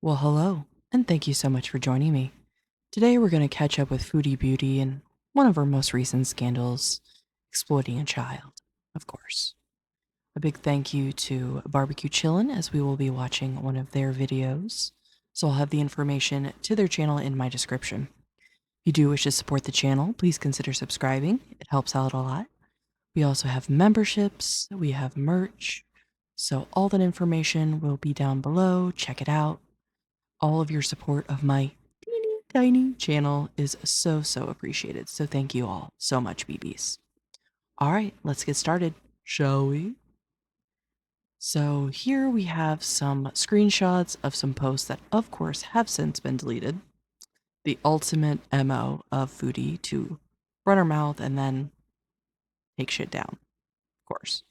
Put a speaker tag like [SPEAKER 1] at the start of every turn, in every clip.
[SPEAKER 1] Well, hello, and thank you so much for joining me. Today we're going to catch up with Foodie Beauty and one of her most recent scandals, exploiting a child, of course. A big thank you to Barbecue Chillin as we will be watching one of their videos. So I'll have the information to their channel in my description. If you do wish to support the channel, please consider subscribing. It helps out a lot. We also have memberships, we have merch. So all that information will be down below. Check it out. All of your support of my teeny tiny channel is so appreciated. So thank you all so much, BBs. All right, let's get started, shall we? So here we have some screenshots of some posts that, of course, have since been deleted. The ultimate MO of Foodie to run her mouth and then take shit down, of course.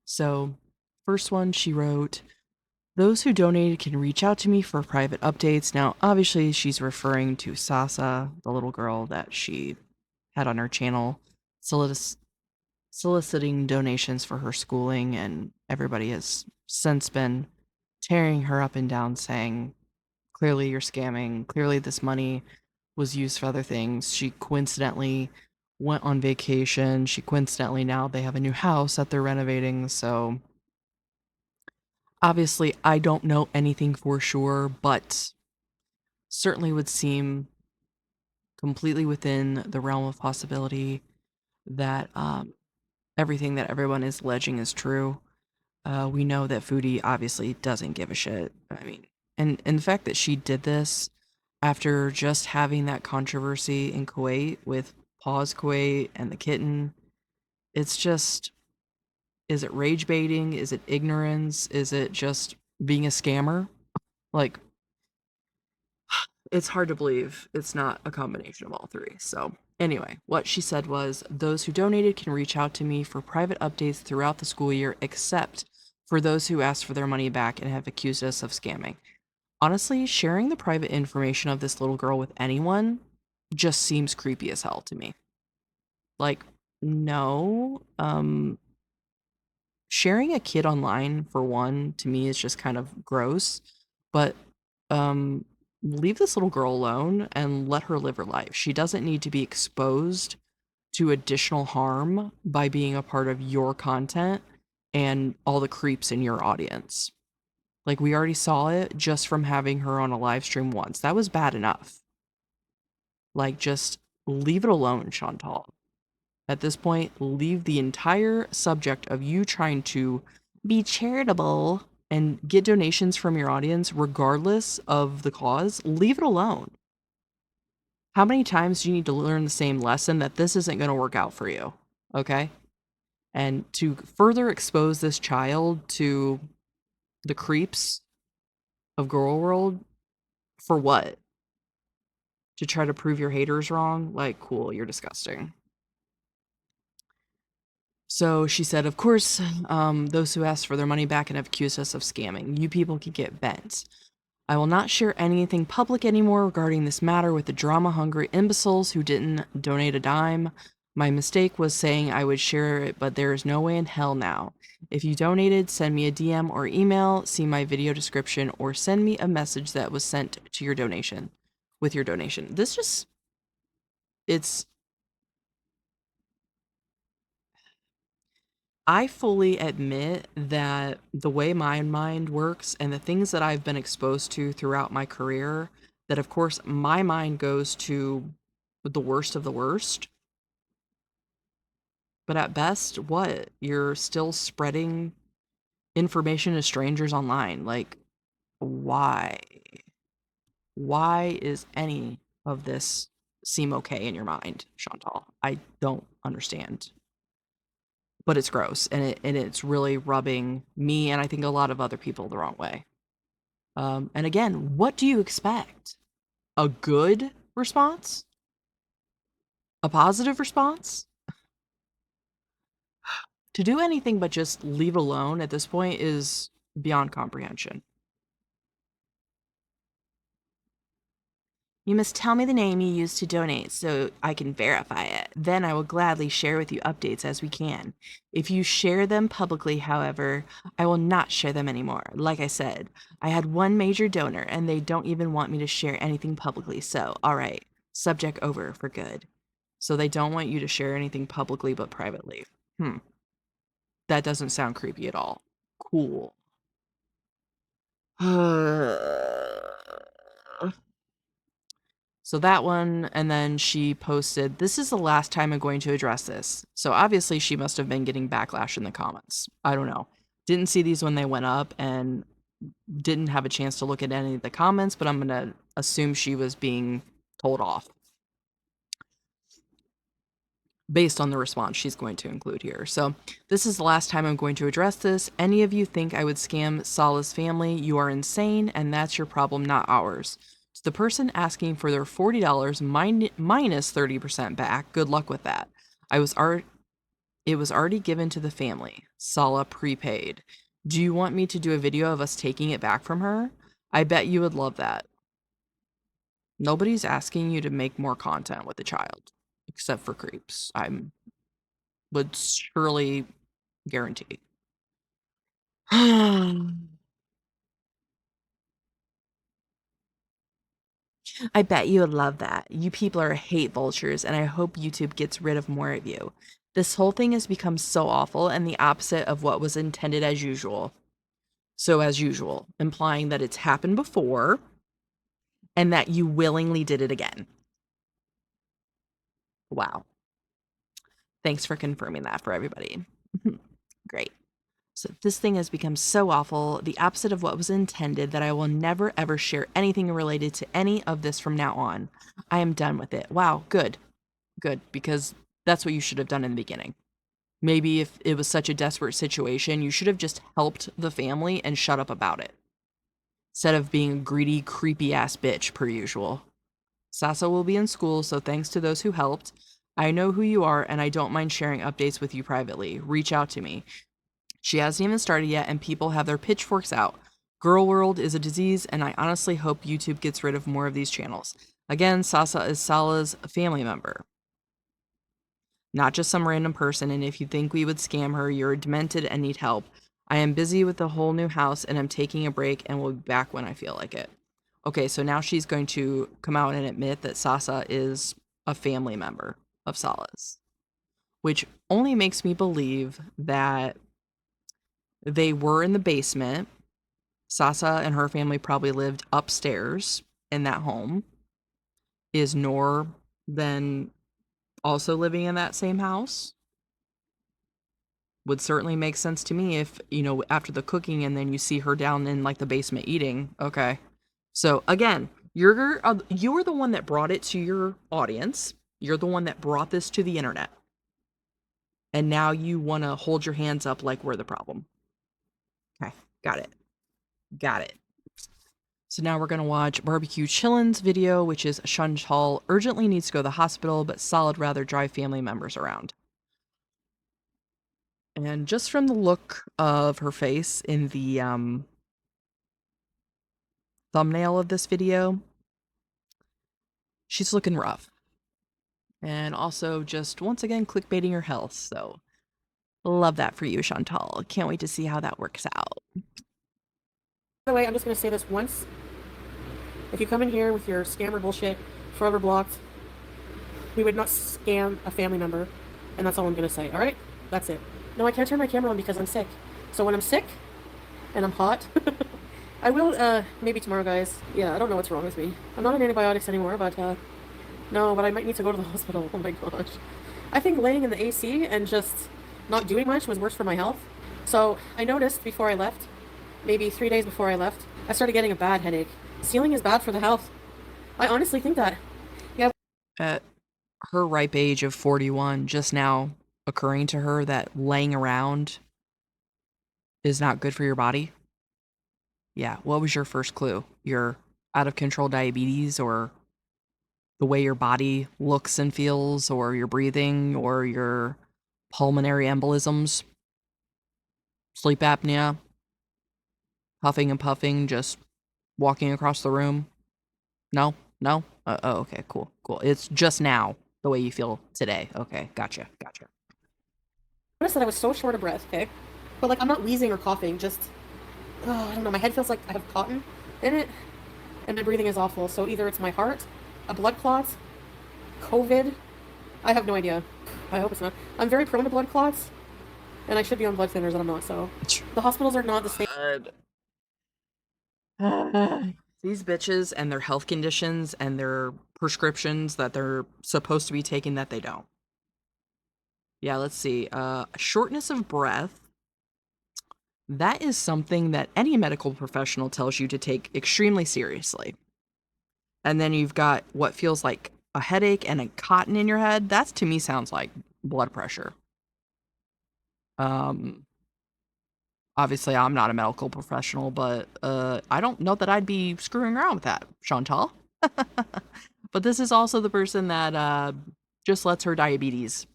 [SPEAKER 1] So, first one, she wrote, "Those who donated can reach out to me for private updates." Now, obviously, she's referring to Sasa, the little girl that she had on her channel, soliciting donations for her schooling, and everybody has since been tearing her up and down, saying, clearly you're scamming, clearly this money was used for other things. She coincidentally went on vacation. She coincidentally now they have a new house that they're renovating, so obviously, I don't know anything for sure, but certainly would seem completely within the realm of possibility that everything that everyone is alleging is true. We know that Foodie obviously doesn't give a shit. I mean, and the fact that she did this after just having that controversy in Kuwait with Pause Kuwait and the kitten, it's just, is it rage baiting? Is it ignorance? Is it just being a scammer? Like, it's hard to believe it's not a combination of all three. So, anyway, what she said was, "Those who donated can reach out to me for private updates throughout the school year, except for those who asked for their money back and have accused us of scamming." Honestly, sharing the private information of this little girl with anyone just seems creepy as hell to me. Like, no, sharing a kid online, for one, to me is just kind of gross, but um leave this little girl alone and let her live her life. She doesn't need to be exposed to additional harm by being a part of your content and all the creeps in your audience. Like, we already saw it just from having her on a live stream once. That was bad enough. Like, just leave it alone, Chantal. At this point, leave the entire subject of you trying to be charitable and get donations from your audience, regardless of the cause. Leave it alone. How many times do you need to learn the same lesson that this isn't going to work out for you? Okay? And to further expose this child to the creeps of Girl World, for what? To try to prove your haters wrong? Like, cool, you're disgusting. So she said, "Of course, those who asked for their money back and have accused us of scamming. You people can get bent. I will not share anything public anymore regarding this matter with the drama-hungry imbeciles who didn't donate a dime. My mistake was saying I would share it, but there is no way in hell now. If you donated, send me a DM or email, see my video description, or send me a message that was sent to your donation, with your donation." This just, it's, I fully admit that the way my mind works and the things that I've been exposed to throughout my career, that of course my mind goes to the worst of the worst. But at best, what? You're still spreading information to strangers online. Like, why? Why is any of this seem okay in your mind, Chantal? I don't understand. But it's gross, and it's really rubbing me and I think a lot of other people the wrong way. And again, what do you expect? A good response? A positive response? To do anything but just leave it alone at this point is beyond comprehension. You must tell me the name you used to donate so I can verify it. Then I will gladly share with you updates as we can. If you share them publicly, however, I will not share them anymore. Like I said, I had one major donor and they don't even want me to share anything publicly. So, all right, subject over for good. So they don't want you to share anything publicly but privately. That doesn't sound creepy at all. Cool. So that one, and then she posted, "This is the last time I'm going to address this." So obviously she must have been getting backlash in the comments. I don't know. Didn't see these when they went up and didn't have a chance to look at any of the comments, but I'm going to assume she was being told off based on the response she's going to include here. So, "This is the last time I'm going to address this. Any of you think I would scam Salah's family, you are insane, and that's your problem, not ours. To the person asking for their $40 minus 30% back, good luck with that. It was already given to the family. Salah prepaid. Do you want me to do a video of us taking it back from her? I bet you would love that. Nobody's asking you to make more content with the child, except for creeps. Would surely guarantee." I bet you would love that. You people are hate vultures, and I hope YouTube gets rid of more of you. This whole thing has become so awful and the opposite of what was intended as usual. So, as usual, implying that it's happened before and that you willingly did it again. Wow. Thanks for confirming that for everybody. Great. So this thing has become so awful, the opposite of what was intended, that I will never ever share anything related to any of this from now on. I am done with it. Wow, good. Good, because that's what you should have done in the beginning. Maybe if it was such a desperate situation, you should have just helped the family and shut up about it. Instead of being a greedy, creepy ass bitch per usual. Sasa will be in school, so thanks to those who helped. I know who you are, and I don't mind sharing updates with you privately. Reach out to me. She hasn't even started yet, and people have their pitchforks out. Girl World is a disease, and I honestly hope YouTube gets rid of more of these channels. Again, Sasa is Salah's family member, not just some random person, and if you think we would scam her, you're demented and need help. I am busy with the whole new house, and I'm taking a break, and will be back when I feel like it." Okay, so now she's going to come out and admit that Sasa is a family member of Salah's, which only makes me believe that they were in the basement. Sasa and her family probably lived upstairs in that home. Is Noor then also living in that same house? Would certainly make sense to me if, after the cooking and then you see her down in like the basement eating. Okay. So again, you're the one that brought it to your audience. You're the one that brought this to the internet. And now you want to hold your hands up like we're the problem. Okay. Got it. Got it. So now we're going to watch Barbecue Chillin's video, which is Chantal urgently needs to go to the hospital, but Solid rather drive family members around. And just from the look of her face in the thumbnail of this video, she's looking rough. And also just, once again, clickbaiting her health. So love that for you, Chantal. Can't wait to see how that works out.
[SPEAKER 2] By the way, I'm just going to say this once. If you come in here with your scammer bullshit, forever blocked, we would not scam a family member. And that's all I'm going to say, alright? That's it. No, I can't turn my camera on because I'm sick. So when I'm sick, and I'm hot, I will, maybe tomorrow, guys. Yeah, I don't know what's wrong with me. I'm not on antibiotics anymore, but, no, but I might need to go to the hospital. Oh my gosh. I think laying in the AC and just not doing much was worse for my health. So I noticed before I left, maybe 3 days before I left, I started getting a bad headache. Sealing is bad for the health. I honestly think that. Yeah.
[SPEAKER 1] At her ripe age of 41, just now occurring to her that laying around is not good for your body. Yeah, what was your first clue? Your out of control diabetes, or the way your body looks and feels, or your breathing, or your pulmonary embolisms, sleep apnea, huffing and puffing, just walking across the room? No? No? Oh, okay, cool, cool. It's just now the way you feel today. Okay, gotcha, gotcha.
[SPEAKER 2] I noticed that I was so short of breath, okay? But like I'm not wheezing or coughing, just I don't know, my head feels like I have cotton in it, and my breathing is awful. So either it's my heart, a blood clot, COVID. I have no idea. I hope it's not. I'm very prone to blood clots, and I should be on blood thinners, and I'm not. So the hospitals are not the same.
[SPEAKER 1] These bitches and their health conditions and their prescriptions that they're supposed to be taking that they don't. Yeah, let's see. Shortness of breath. That is something that any medical professional tells you to take extremely seriously. And then you've got what feels like a headache and a cotton in your head. That to me sounds like blood pressure. Um, Obviously, I'm not a medical professional, but I don't know that I'd be screwing around with that, Chantal. But this is also the person that just lets her diabetes,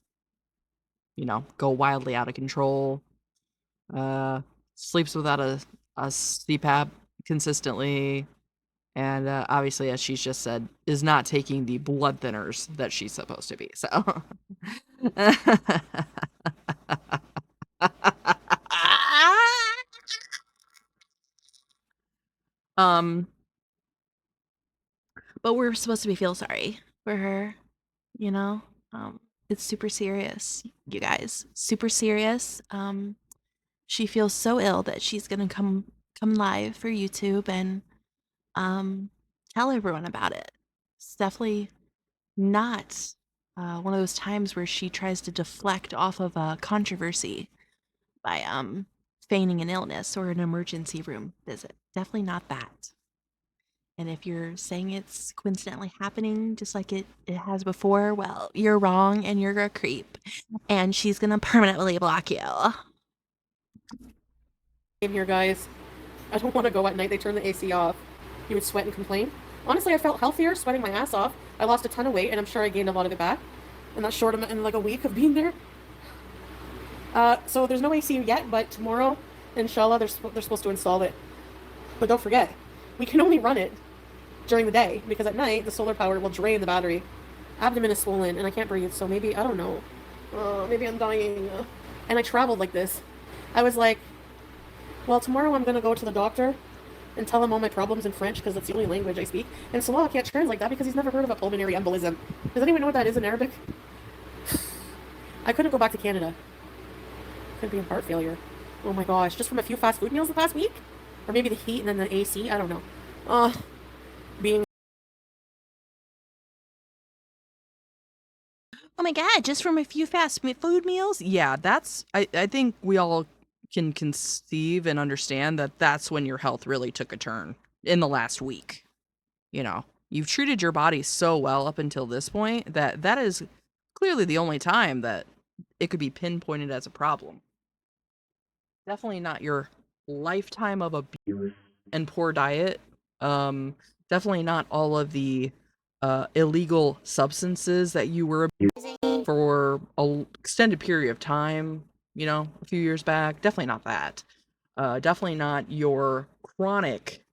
[SPEAKER 1] go wildly out of control. Sleeps without a CPAP consistently, and obviously, as she's just said, is not taking the blood thinners that she's supposed to be. So, um, but we're supposed to be feel sorry for her, you know. It's super serious, you guys. Super serious. She feels so ill that she's gonna come live for YouTube and um tell everyone about it. It's definitely not one of those times where she tries to deflect off of a controversy by feigning an illness or an emergency room visit. Definitely not that. And if you're saying it's coincidentally happening just like it has before, well, you're wrong and you're a creep. And she's gonna permanently block you.
[SPEAKER 2] In here, guys. I don't want to go at night. They turn the AC off. You would sweat and complain. Honestly, I felt healthier, sweating my ass off. I lost a ton of weight, and I'm sure I gained a lot of it back. And that's short in like a week of being there. So there's no AC yet, but tomorrow, inshallah, they're supposed to install it. But don't forget, we can only run it during the day because at night the solar power will drain the battery. Abdomen is swollen and I can't breathe, so maybe I don't know. Maybe I'm dying. And I traveled like this. I was like, well, tomorrow I'm gonna go to the doctor and tell him all my problems in French because that's the only language I speak. And Salah can't translate that because he's never heard of a pulmonary embolism. Does anyone know what that is in Arabic? I couldn't go back to Canada. Could be a heart failure. Oh my gosh, just from a few fast food meals the past week? Or maybe the heat and then the AC, I don't know. Being
[SPEAKER 1] Oh my god, just from a few fast food meals? Yeah, I think we all can conceive and understand that that's when your health really took a turn in the last week. You've treated your body so well up until this point that is clearly the only time that it could be pinpointed as a problem. Definitely not your lifetime of abuse and poor diet. Definitely not all of the illegal substances that you were abusing for an extended period of time, a few years back. Definitely not that. Definitely not your chronic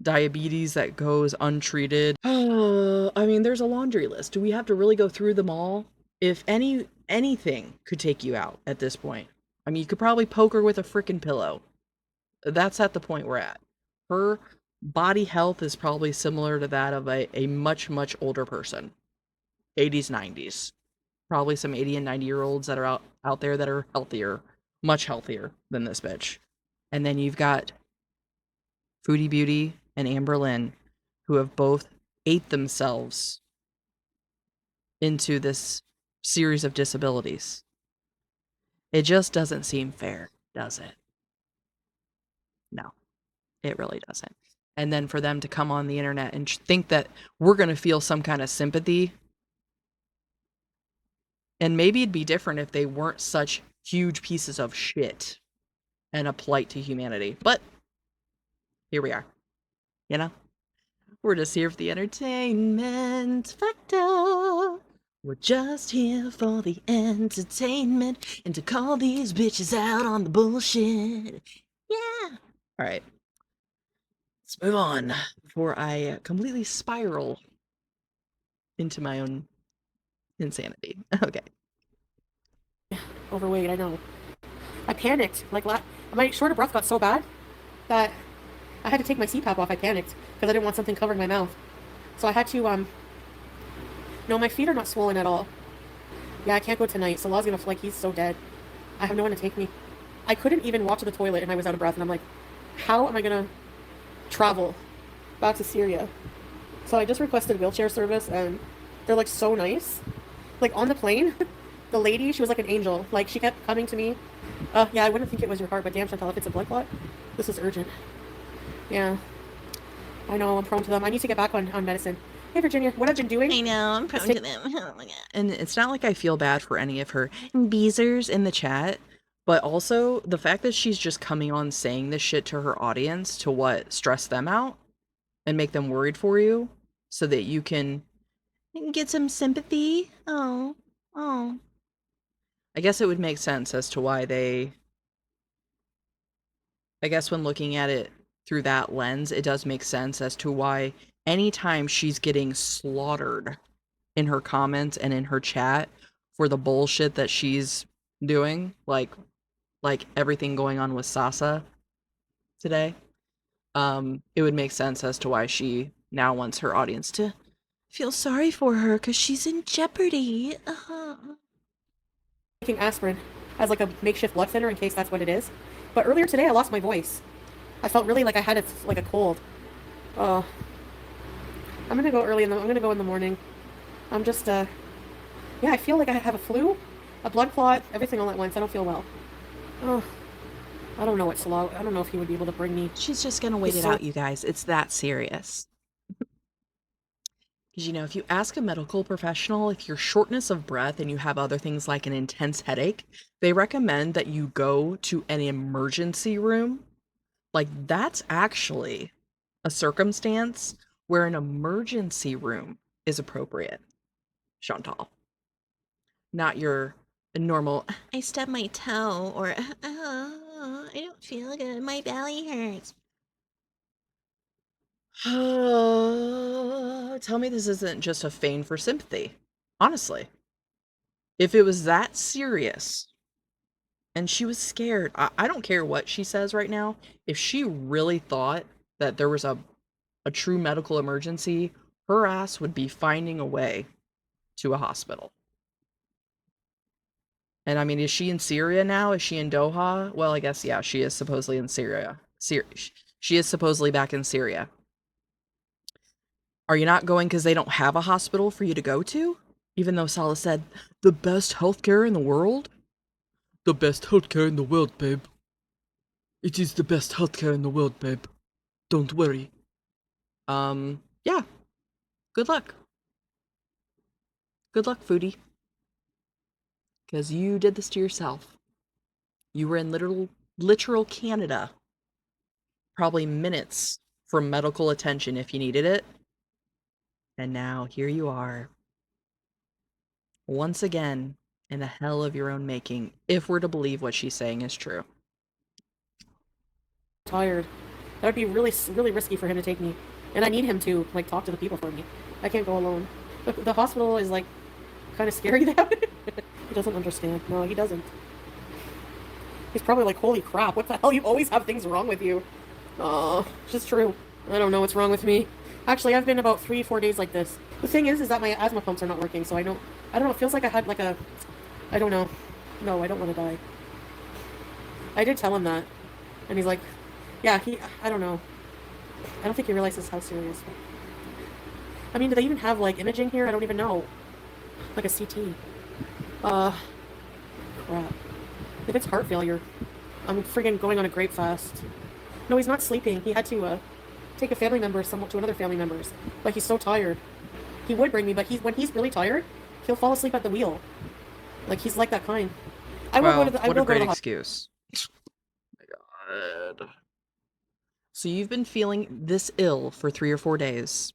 [SPEAKER 1] diabetes that goes untreated. I mean, there's a laundry list. Do we have to really go through them all? If anything could take you out at this point. I mean, you could probably poke her with a freaking pillow. That's at the point we're at. Her body health is probably similar to that of a much, much older person. 80s, 90s. Probably some 80 and 90-year-olds that are out there that are healthier, much healthier than this bitch. And then you've got Foodie Beauty and Amber Lynn, who have both ate themselves into this series of disabilities. It just doesn't seem fair, does it? No, it really doesn't. And then for them to come on the internet and think that we're going to feel some kind of sympathy. And maybe it'd be different if they weren't such huge pieces of shit and a plight to humanity. But here we are, you know? We're just here for the entertainment factor. We're just here for the entertainment and to call these bitches out on the bullshit. Yeah. All right. Let's move on before I completely spiral into my own insanity. Okay.
[SPEAKER 2] Overweight, I know. I panicked. Like, my short of breath got so bad that I had to take my CPAP off. I panicked because I didn't want something covering my mouth. So I had to, no, my feet are not swollen at all. Yeah, I can't go tonight. So Law's gonna, like, he's so dead. I have no one to take me. I couldn't even walk to the toilet and I was out of breath. And I'm like, how am I gonna travel back to Syria? So I just requested wheelchair service and they're like so nice. Like on the plane, the lady, she was like an angel. Like she kept coming to me. Yeah, I wouldn't think it was your heart, but damn, Chantal, if it's a blood clot, this is urgent. Yeah, I know, I'm prone to them. I need to get back on medicine. Hey, Virginia, what I've been doing?
[SPEAKER 1] I know, I'm prone to them. Oh my god. And it's not like I feel bad for any of her beezers in the chat, but also the fact that she's just coming on saying this shit to her audience to what? Stress them out and make them worried for you so that you can get some sympathy. Oh. I guess it would make sense as to why I guess when looking at it through that lens, it does make sense as to why anytime she's getting slaughtered in her comments and in her chat for the bullshit that she's doing, like everything going on with Sasa today, it would make sense as to why she now wants her audience to feel sorry for her because she's in jeopardy.
[SPEAKER 2] Taking aspirin as like a makeshift blood thinner in case that's what it is. But earlier today, I lost my voice. I felt really like I had like a cold. I'm gonna go early I'm gonna go in the morning. I'm just, yeah, I feel like I have a flu, a blood clot, everything all at once. I don't feel well. Oh, I don't know what Salah, I don't know if he would be able to bring me.
[SPEAKER 1] She's just gonna wait it out, you guys. It's that serious. Because, you know, if you ask a medical professional if you're shortness of breath and you have other things like an intense headache, they recommend that you go to an emergency room. Like, that's actually a circumstance where an emergency room is appropriate, Chantal. Not your normal, I stubbed my toe, or, I don't feel good, my belly hurts. Tell me this isn't just a feign for sympathy. Honestly. If it was that serious and she was scared, I don't care what she says right now. If she really thought that there was a true medical emergency, her ass would be finding a way to a hospital. And I mean, is she in Syria now? Is she in Doha? Well, I guess, yeah, she is supposedly in Syria. She is supposedly back in Syria. Are you not going because they don't have a hospital for you to go to? Even though Salah said, the best healthcare in the world? The best healthcare in the world, babe. It is the best healthcare in the world, babe. Don't worry. Yeah. Good luck. Good luck, Foodie. Because you did this to yourself. You were in literal Canada. Probably minutes from medical attention if you needed it. And now here you are. Once again, in the hell of your own making, if we're to believe what she's saying is true.
[SPEAKER 2] Tired. That would be really, really risky for him to take me. And I need him to, like, talk to the people for me. I can't go alone. The hospital is, like, kind of scary now. He doesn't understand. No, he doesn't. He's probably like, holy crap, what the hell? You always have things wrong with you. It's just true. I don't know what's wrong with me. Actually, I've been about 3-4 days like this. The thing is that my asthma pumps are not working, so I don't know, it feels like I had like I don't know. No, I don't want to die. I did tell him that. And he's like, yeah, I don't know. I don't think he realizes how serious. I mean, do they even have, like, imaging here? I don't even know. Like a CT. Crap. If it's heart failure, I'm friggin' going on a grape fast. No, he's not sleeping. He had to, take a family member to another family member's. But he's so tired. He would bring me, but when he's really tired, he'll fall asleep at the wheel. Like, he's like that kind. I will go to
[SPEAKER 1] what a great excuse. Oh my god. So you've been feeling this ill for 3 or 4 days.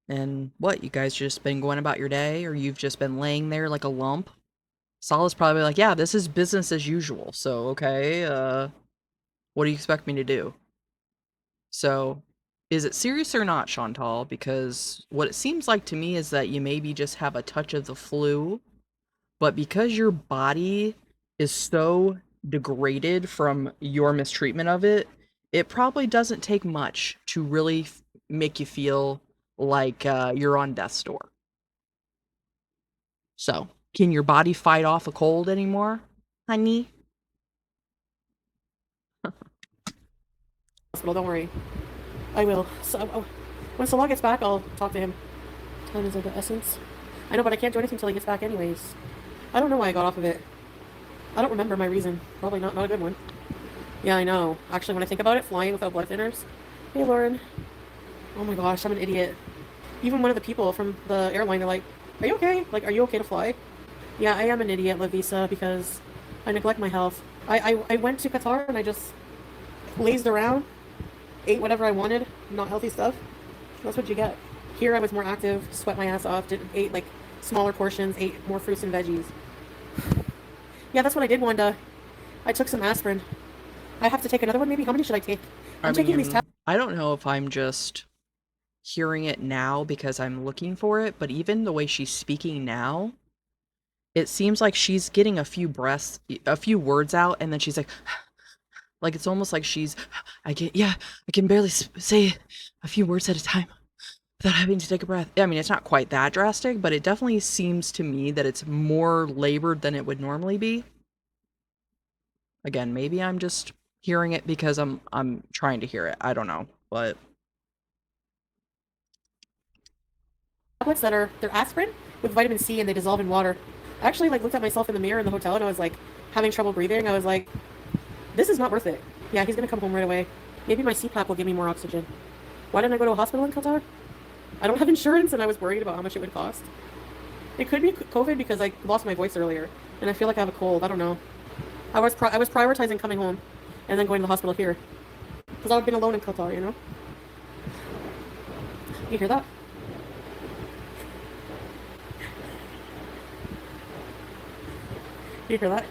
[SPEAKER 1] And what, you guys just been going about your day, or you've just been laying there like a lump? Salah's probably like, yeah, this is business as usual, so okay, what do you expect me to do? So, Is it serious or not, Chantal? Because what it seems like to me is that you maybe just have a touch of the flu, but because your body is so degraded from your mistreatment of it, it probably doesn't take much to really make you feel like you're on death's door. So, can your body fight off a cold anymore, honey?
[SPEAKER 2] Hospital, don't worry. I will. So when Salah gets back, I'll talk to him. Time is of the essence. I know, but I can't do anything until he gets back anyways. I don't know why I got off of it. I don't remember my reason. Probably not a good one. Yeah, I know. Actually, when I think about it, flying without blood thinners. Hey, Lauren. Oh my gosh, I'm an idiot. Even one of the people from the airline, they're like, are you okay? Like, are you okay to fly? Yeah, I am an idiot, Lavisa, because I neglect my health. I went to Qatar and I just lazed around, ate whatever I wanted, not healthy stuff. That's what you get. Here I was more active, sweat my ass off, ate like smaller portions, ate more fruits and veggies. Yeah, that's what I did, Wanda. I took some aspirin. I have to take another one, maybe? How many should I take? I'm taking these tablets.
[SPEAKER 1] I don't know if I'm just hearing it now because I'm looking for it, but even the way she's speaking now, it seems like she's getting a few words out, and then she's like it's almost like I can barely say a few words at a time without having to take a breath. I mean, it's not quite that drastic, but it definitely seems to me that it's more labored than it would normally be. Again, maybe I'm just hearing it because I'm trying to hear it. I don't know, but
[SPEAKER 2] Tablets that they're aspirin with vitamin C and they dissolve in water. I actually like looked at myself in the mirror in the hotel and I was like having trouble breathing. I was like, this is not worth it. Yeah, he's gonna come home right away. Maybe my CPAP will give me more oxygen. Why didn't I go to a hospital in Qatar? I don't have insurance and I was worried about how much it would cost. It could be COVID because I lost my voice earlier and I feel like I have a cold. I don't know. I was prioritizing coming home and then going to the hospital here because I've been alone in Qatar, you know? You hear that? You hear that?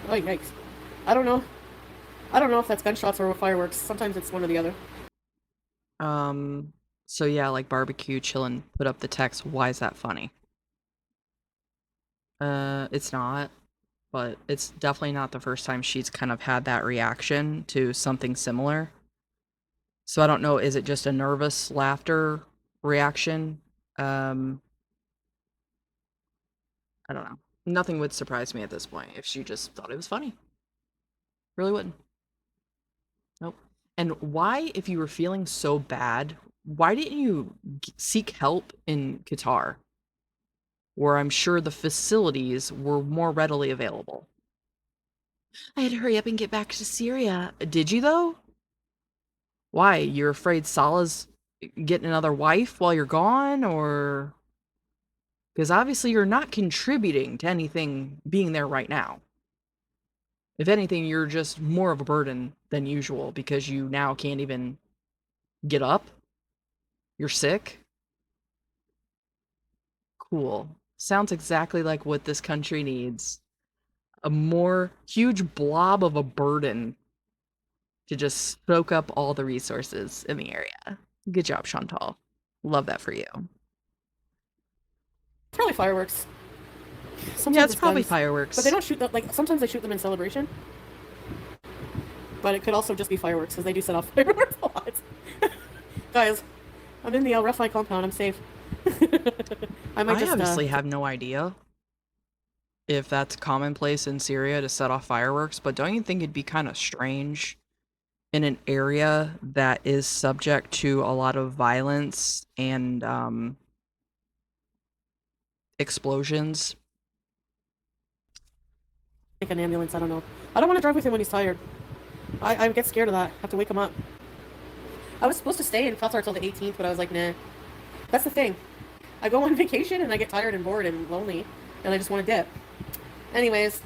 [SPEAKER 2] Oh, yikes. I don't know. I don't know if that's gunshots or fireworks. Sometimes it's one or the other.
[SPEAKER 1] So yeah, like barbecue, chillin, put up the text, why is that funny? It's not, but it's definitely not the first time she's kind of had that reaction to something similar. So I don't know, is it just a nervous laughter reaction? I don't know. Nothing would surprise me at this point if she just thought it was funny. Really wouldn't. Nope. And why, if you were feeling so bad, why didn't you seek help in Qatar, where I'm sure the facilities were more readily available? I had to hurry up and get back to Syria. Did you, though? Why? You're afraid Salah's getting another wife while you're gone, or... Because obviously you're not contributing to anything being there right now. If anything, you're just more of a burden than usual because you now can't even get up. You're sick. Cool. Sounds exactly like what this country needs. A more huge blob of a burden to just soak up all the resources in the area. Good job, Chantal. Love that for you.
[SPEAKER 2] Probably fireworks. Sometimes
[SPEAKER 1] Yeah, it's probably
[SPEAKER 2] guns.
[SPEAKER 1] fireworks.
[SPEAKER 2] But they don't shoot them, like, sometimes they shoot them in celebration. But it could also just be fireworks, because they do set off fireworks a lot. Guys, I'm in the Rough Line compound, I'm safe.
[SPEAKER 1] I honestly have no idea if that's commonplace in Syria to set off fireworks, but don't you think it'd be kind of strange in an area that is subject to a lot of violence and explosions?
[SPEAKER 2] Take an ambulance, I don't know. I don't want to drive with him when he's tired. I get scared of that. I have to wake him up. I was supposed to stay in Qatar till the 18th, but I was like, nah. That's the thing. I go on vacation and I get tired and bored and lonely, and I just want to dip. Anyways,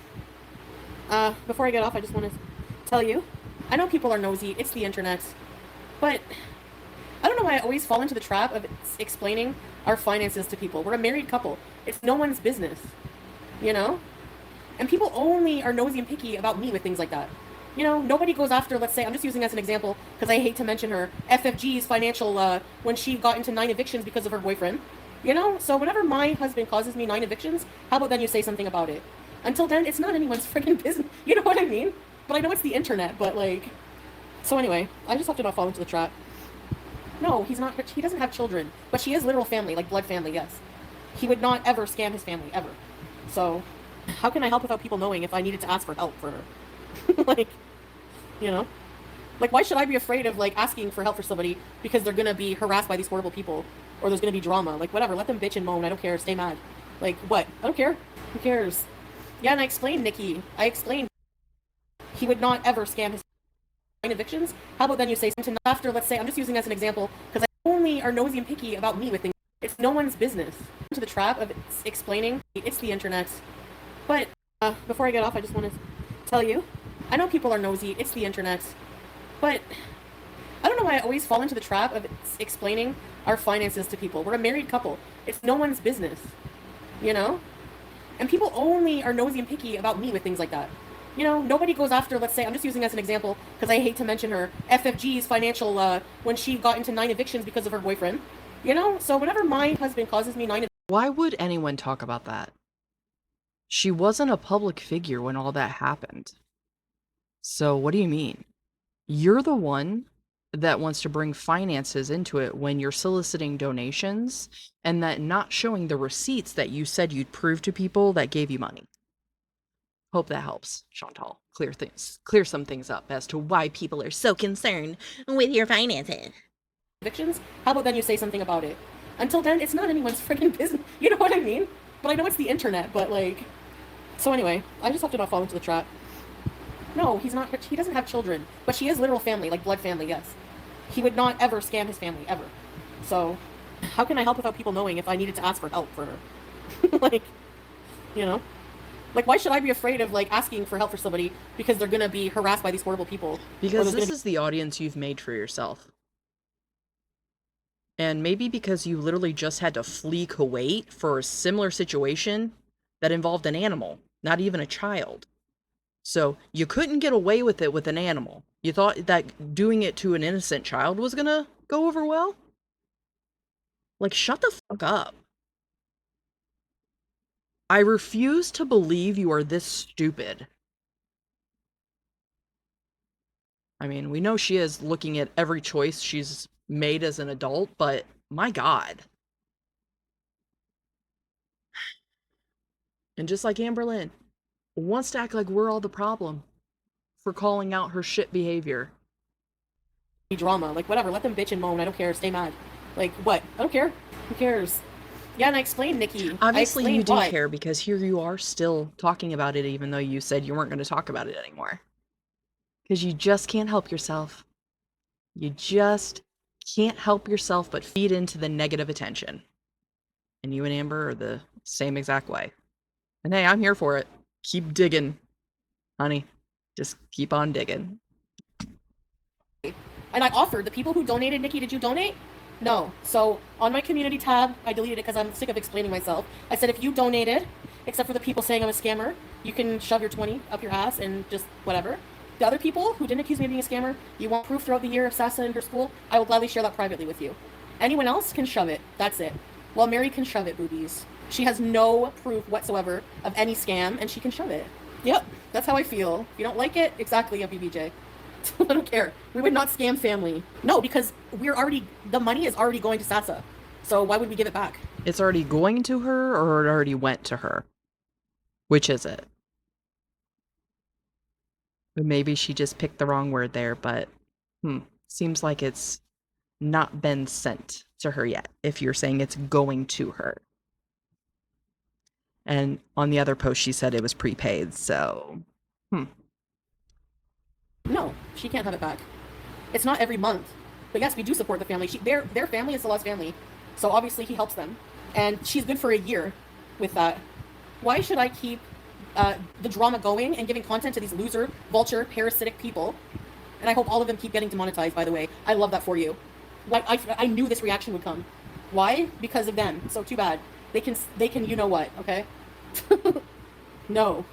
[SPEAKER 2] before I get off, I just want to tell you, I know people are nosy, it's the internet, but I don't know why I always fall into the trap of explaining our finances to people. We're a married couple. It's no one's business, you know? And people only are nosy and picky about me with things like that. You know, nobody goes after, let's say, I'm just using as an example because I hate to mention her, FFG's financial, when she got into 9 evictions because of her boyfriend. You know, so whenever my husband causes me 9 evictions, how about then you say something about it? Until then, it's not anyone's freaking business. You know what I mean? But I know it's the internet, but like... So anyway, I just have to not fall into the trap. No, he's not, he doesn't have children, but she is literal family, like blood family, yes. He would not ever scam his family, ever. So, how can I help without people knowing if I needed to ask for help for her? Like, you know? Like, why should I be afraid of, like, asking for help for somebody because they're gonna be harassed by these horrible people? Or there's gonna be drama. Like, whatever, let them bitch and moan, I don't care, stay mad. Like, what? I don't care. Who cares? Yeah, and I explained, Nikki. I explained he would not ever scam his evictions. How about then you say something after, let's say, I'm just using as an example, because I only are nosy and picky about me with things. It's no one's business. To the trap of explaining, it's the internet. But before I get off, I just want to tell you, I know people are nosy, it's the internet. But I don't know why I always fall into the trap of explaining our finances to people. We're a married couple. It's no one's business, you know? And people only are nosy and picky about me with things like that. You know, nobody goes after, let's say, I'm just using as an example because I hate to mention her, FFG's financial, when she got into 9 evictions because of her boyfriend. You know, so whenever my husband causes me 9...
[SPEAKER 1] Why would anyone talk about that? She wasn't a public figure when all that happened. So what do you mean? You're the one that wants to bring finances into it when you're soliciting donations and that not showing the receipts that you said you'd prove to people that gave you money. Hope that helps, Chantal. Clear some things up as to why people are so concerned with your finances.
[SPEAKER 2] Evictions? How about then you say something about it? Until then, it's not anyone's freaking business. You know what I mean? But I know it's the internet, but like... So anyway, I just have to not fall into the trap. No, he's not, he doesn't have children, but she is literal family, like blood family, yes. He would not ever scam his family, ever. So, how can I help without people knowing if I needed to ask for help for her? Like, you know? Like, why should I be afraid of, like, asking for help for somebody because they're gonna be harassed by these horrible people?
[SPEAKER 1] Because this is the audience you've made for yourself. And maybe because you literally just had to flee Kuwait for a similar situation that involved an animal, not even a child. So you couldn't get away with it with an animal. You thought that doing it to an innocent child was gonna go over well? Like, shut the fuck up. I refuse to believe you are this stupid. I mean, we know she is looking at every choice she's made as an adult, but my God. And just like Amberlynn, wants to act like we're all the problem for calling out her shit behavior.
[SPEAKER 2] Drama, like whatever, let them bitch and moan, I don't care, stay mad. Like, what? I don't care. Who cares? Yeah, and I explained, Nikki.
[SPEAKER 1] Obviously you do care because here you are still talking about it even though you said you weren't going to talk about it anymore. Because you just can't help yourself. You just can't help yourself but feed into the negative attention. And you and Amber are the same exact way. And hey, I'm here for it. Keep digging, honey. Just keep on digging.
[SPEAKER 2] And I offered, the people who donated, Nikki, did you donate? No. So on my community tab, I deleted it because I'm sick of explaining myself. I said, if you donated, except for the people saying I'm a scammer, you can shove your 20 up your ass and just whatever. The other people who didn't accuse me of being a scammer, you want proof throughout the year of Sasa in her school, I will gladly share that privately with you. Anyone else can shove it. That's it. Well, Mary can shove it, boobies. She has no proof whatsoever of any scam, and she can shove it. Yep, that's how I feel. If you don't like it, exactly, a BBJ. I don't care. We would not scam family. No, because the money is already going to Sasa. So why would we give it back?
[SPEAKER 1] It's already going to her, or it already went to her? Which is it? Maybe she just picked the wrong word there, but seems like it's not been sent to her yet, if you're saying it's going to her. And on the other post, she said it was prepaid, so...
[SPEAKER 2] No, she can't have it back. It's not every month. But yes, we do support the family. Their family is Salah's family. So obviously he helps them. And she's good for a year with that. Why should I keep the drama going and giving content to these loser, vulture, parasitic people? And I hope all of them keep getting demonetized, by the way. I love that for you. I knew this reaction would come. Why? Because of them. So too bad. They can you know what, okay? No.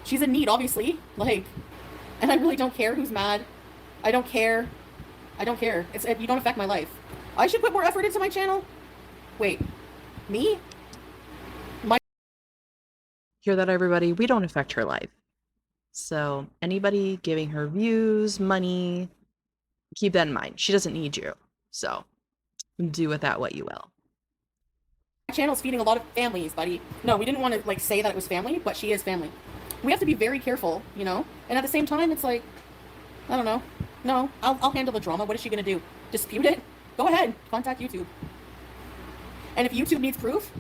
[SPEAKER 2] She's in need, obviously. Like, and I really don't care who's mad. I don't care. I don't care. You don't affect my life. I should put more effort into my channel. Wait, me?
[SPEAKER 1] Hear that, everybody? We don't affect her life. So anybody giving her views, money, keep that in mind. She doesn't need you. So do with that what you will.
[SPEAKER 2] My channel's feeding a lot of families, buddy. No, we didn't want to like say that it was family, but she is family. We have to be very careful, you know? And at the same time, it's like, I don't know. No, I'll handle the drama. What is she gonna do? Dispute it? Go ahead. Contact YouTube. And if YouTube needs proof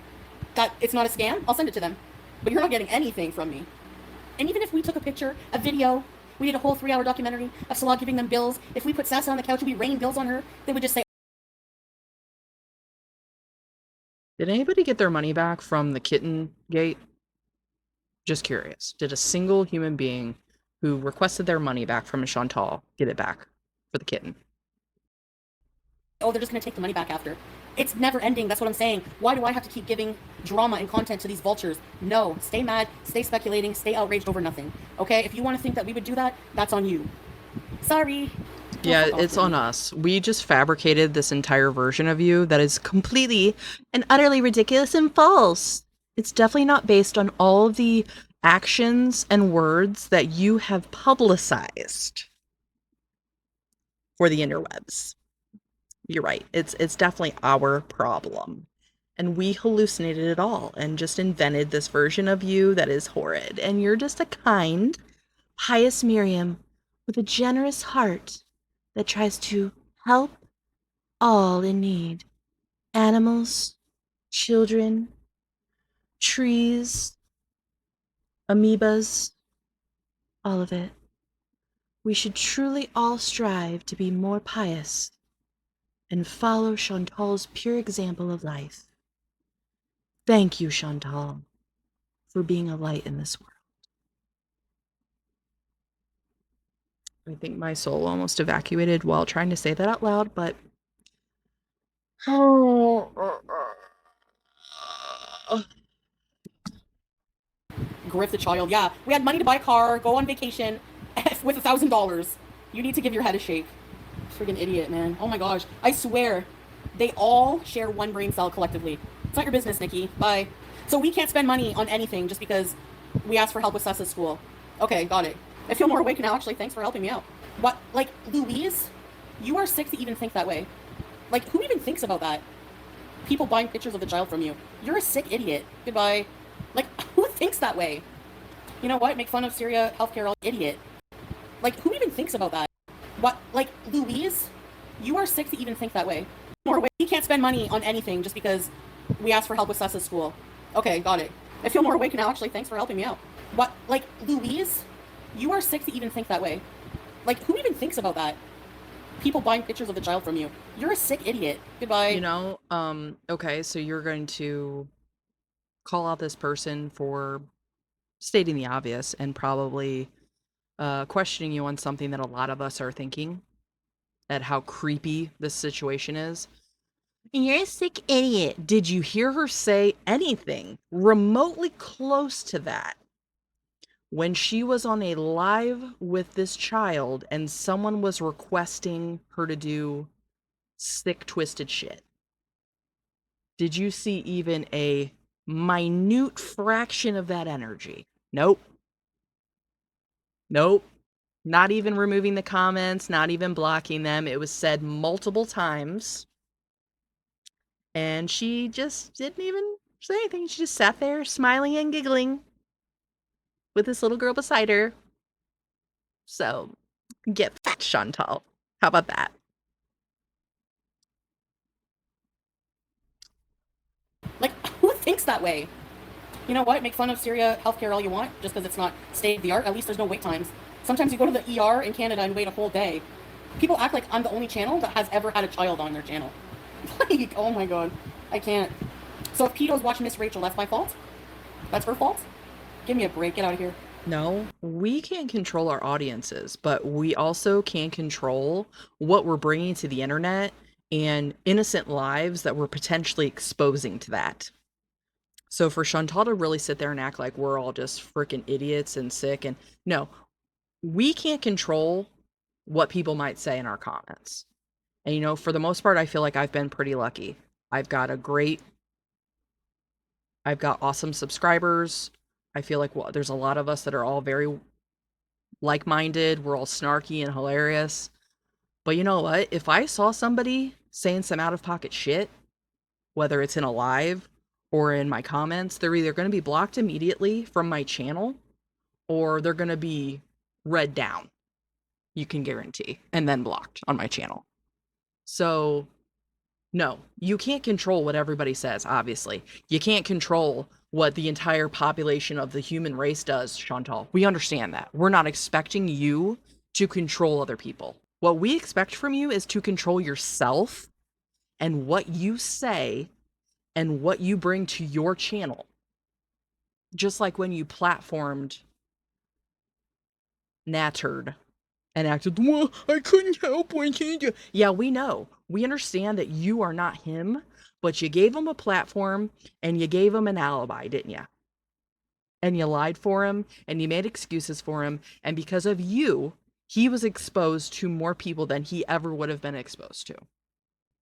[SPEAKER 2] that it's not a scam, I'll send it to them. But you're not getting anything from me. And even if we took a picture, a video, we did a whole 3-hour documentary of Salah giving them bills. If we put Sasa on the couch and we rain bills on her, they would just say,
[SPEAKER 1] Did anybody get their money back from the kitten gate? Just curious. Did a single human being who requested their money back from a Chantal get it back for the kitten?
[SPEAKER 2] oh, they're just going to take the money back after. It's never ending. That's what I'm saying. Why do I have to keep giving drama and content to these vultures? No. Stay mad, stay speculating, stay outraged over nothing. Okay? If you want to think that we would do that, that's on you. Sorry.
[SPEAKER 1] Yeah, it's on us. We just fabricated this entire version of you that is completely and utterly ridiculous and false. It's definitely not based on all of the actions and words that you have publicized for the interwebs. You're right. It's definitely our problem. And we hallucinated it all and just invented this version of you that is horrid. And you're just a kind, pious Miriam with a generous heart that tries to help all in need. Animals, children, trees, amoebas, all of it. We should truly all strive to be more pious and follow Chantal's pure example of life. Thank you, Chantal, for being a light in this world. I think my soul almost evacuated while trying to say that out loud, but
[SPEAKER 2] Griff the child. Yeah. We had money to buy a car, go on vacation with $1,000. You need to give your head a shake. Freaking idiot, man. Oh my gosh. I swear. They all share one brain cell collectively. It's not your business, Nikki. Bye. So we can't spend money on anything just because we asked for help with Sessa's school. Okay, got it. I feel more awake now, actually. Thanks for helping me out. What? Like, Louise? You are sick to even think that way. Like, who even thinks about that? People buying pictures of the child from you. You're a sick idiot. Goodbye. Like, who thinks that way? You know what? Make fun of Syria healthcare, all idiot. Like, who even thinks about that? What? Like, Louise? You are sick to even think that way. More awake. We can't spend money on anything just because we asked for help with Sessa's school. Okay, got it. I feel more awake now, actually. Thanks for helping me out. What? Like, Louise? You are sick to even think that way. Like, who even thinks about that? People buying pictures of the child from you. You're a sick idiot. Goodbye.
[SPEAKER 1] you know, okay, so you're going to call out this person for stating the obvious and probably questioning you on something that a lot of us are thinking at how creepy this situation is. You're a sick idiot. Did you hear her say anything remotely close to that when she was on a live with this child and someone was requesting her to do sick, twisted shit? Did you see even a minute fraction of that energy? Nope. Nope. Not even removing the comments, not even blocking them. It was said multiple times. And she just didn't even say anything. She just sat there smiling and giggling with this little girl beside her. So, get fat, Chantal. How about that?
[SPEAKER 2] Like, who thinks that way? You know what? Make fun of Syria healthcare all you want, just because it's not state of the art. At least there's no wait times. Sometimes you go to the ER in Canada and wait a whole day. People act like I'm the only channel that has ever had a child on their channel. Like, oh my god. I can't. So if pedos watch Miss Rachel, that's my fault? That's her fault? Give me a break. Get out of here.
[SPEAKER 1] No, we can't control our audiences, but we also can control what we're bringing to the internet and innocent lives that we're potentially exposing to that. So for Chantal to really sit there and act like we're all just freaking idiots and sick, and no, we can't control what people might say in our comments. And for the most part, I feel like I've been pretty lucky. I've got awesome subscribers. I feel like there's a lot of us that are all very like-minded. We're all snarky and hilarious. But you know what? If I saw somebody saying some out-of-pocket shit, whether it's in a live or in my comments, they're either going to be blocked immediately from my channel or they're going to be read down. You can guarantee, and then blocked on my channel. So no, you can't control what everybody says, obviously. You can't control what the entire population of the human race does, Chantal. We understand that. We're not expecting you to control other people. What we expect from you is to control yourself and what you say and what you bring to your channel. Just like when you platformed Nattered and acted, well, I couldn't help what he did. Yeah, we know. We understand that you are not him, but you gave him a platform and you gave him an alibi, didn't you? And you lied for him and you made excuses for him. And because of you, he was exposed to more people than he ever would have been exposed to.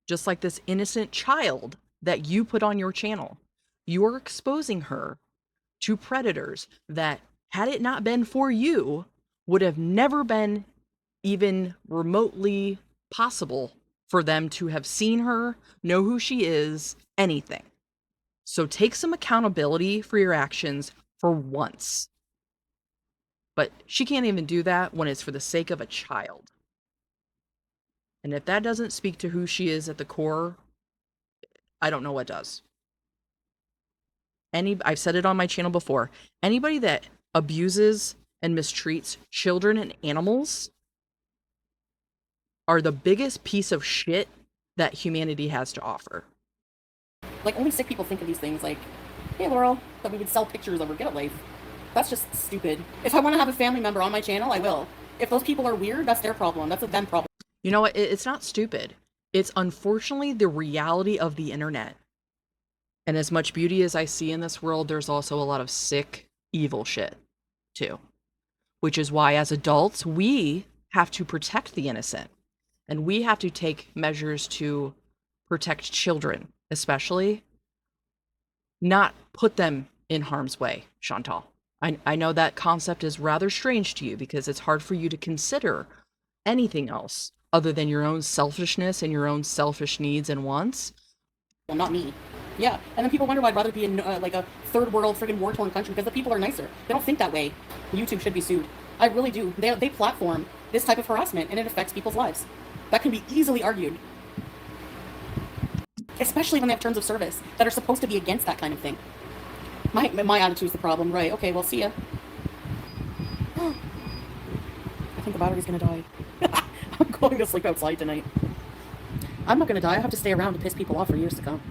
[SPEAKER 1] Just like this innocent child that you put on your channel. You are exposing her to predators that, had it not been for you, would have never been even remotely possible for them to have seen her, know who she is, anything. So take some accountability for your actions for once. But she can't even do that when it's for the sake of a child. And if that doesn't speak to who she is at the core, I don't know what does. I've said it on my channel before. Anybody that abuses and mistreats children and animals are the biggest piece of shit that humanity has to offer.
[SPEAKER 2] Like, only sick people think of these things, like, hey, Laurel, that we would sell pictures of her get a life. That's just stupid. If I want to have a family member on my channel, I will. If those people are weird, that's their problem. That's a them problem.
[SPEAKER 1] You know what? It's not stupid. It's unfortunately the reality of the internet. And as much beauty as I see in this world, there's also a lot of sick, evil shit, too. Which is why, as adults, we have to protect the innocent. And we have to take measures to protect children, especially. Not put them in harm's way, Chantal. I know that concept is rather strange to you because it's hard for you to consider anything else other than your own selfishness and your own selfish needs and wants.
[SPEAKER 2] Well, not me. Yeah, and then people wonder why I'd rather be in like a third world friggin' war-torn country because the people are nicer. They don't think that way. YouTube should be sued. I really do. They platform this type of harassment and it affects people's lives. That can be easily argued. Especially when they have terms of service that are supposed to be against that kind of thing. My attitude's the problem, right? Okay, well, see ya. I think the battery's gonna die. I'm going to sleep outside tonight. I'm not gonna die. I have to stay around to piss people off for years to come.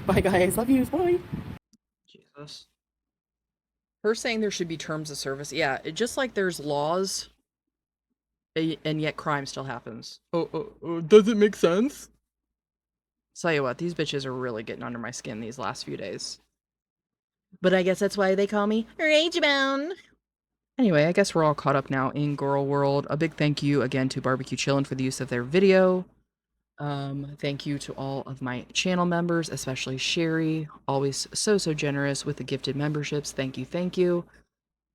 [SPEAKER 2] Bye, guys. Love yous. Bye.
[SPEAKER 1] Jesus. Her saying there should be terms of service. Yeah, just like there's laws, and yet crime still happens. Does it make sense? Tell you what, these bitches are really getting under my skin these last few days. But I guess that's why they call me Ragebound. Anyway, I guess we're all caught up now in Girl World. A big thank you again to Barbecue Chillin for the use of their video. Thank you to all of my channel members, especially Sherry, always so generous with the gifted memberships. Thank you, thank you.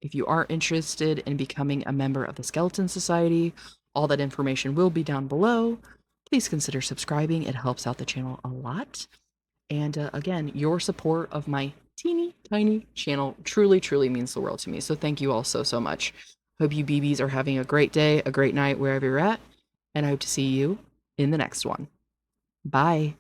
[SPEAKER 1] If you are interested in becoming a member of the Skeleton Society, all that information will be down below. Please consider subscribing. It helps out the channel a lot. And again, your support of my teeny tiny channel truly means the world to me. So thank you all so much. Hope you BBs are having a great day, a great night, wherever you're at. And I hope to see you in the next one. Bye.